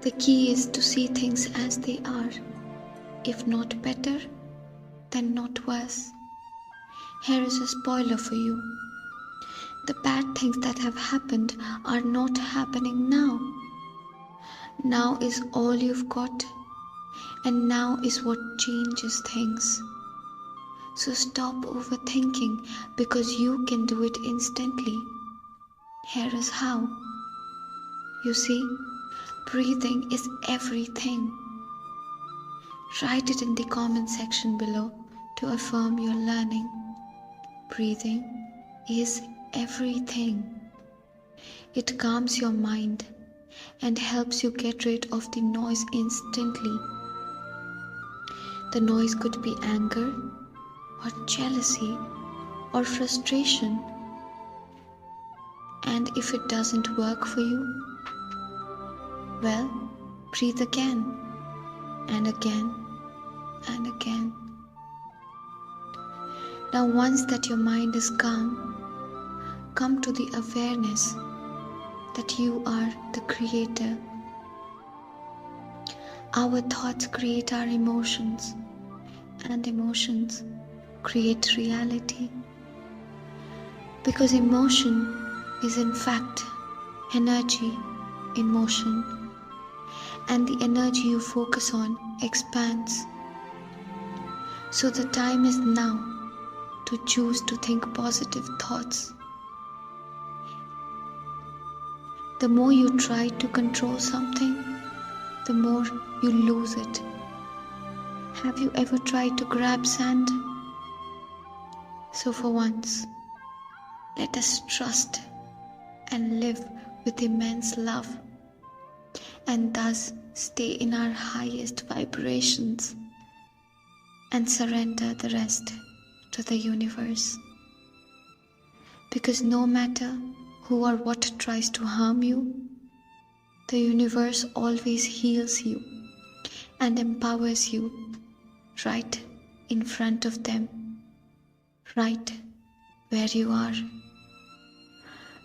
The key is to see things as they are. If not better, then not worse. Here is a spoiler for you. The bad things that have happened are not happening now. Now is all you've got, and now is what changes things. So stop overthinking because you can do it instantly. Here is how. You see, breathing is everything. Write it in the comment section below to affirm your learning. Breathing is everything. It calms your mind and helps you get rid of the noise instantly. The noise could be anger or jealousy or frustration. And if it doesn't work for you, well, breathe again and again and again. Now once that your mind is calm, come to the awareness that you are the creator. Our thoughts create our emotions, and emotions create reality. Because emotion is in fact energy in motion, and the energy you focus on expands. So the time is now to choose to think positive thoughts. The more you try to control something, the more you lose it. Have you ever tried to grab sand? So for once, let us trust and live with immense love, and thus stay in our highest vibrations and surrender the rest to the universe. Because no matter who or what tries to harm you, the universe always heals you and empowers you right in front of them, right where you are.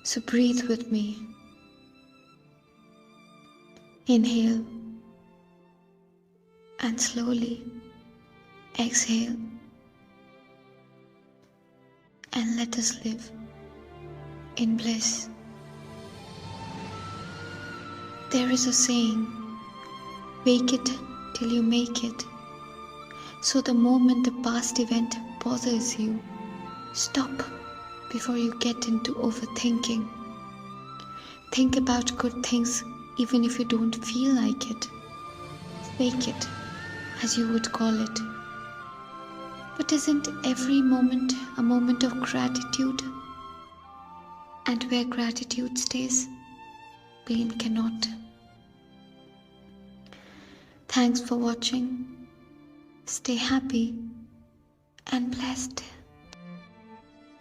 So breathe with me. Inhale and slowly exhale, and let us live in bliss. There is a saying, "Fake it till you make it." So the moment the past event bothers you, stop before you get into overthinking. Think about good things even if you don't feel like it. Fake it, as you would call it. But isn't every moment a moment of gratitude? And where gratitude stays, pain cannot. Thanks for watching. Stay happy and blessed.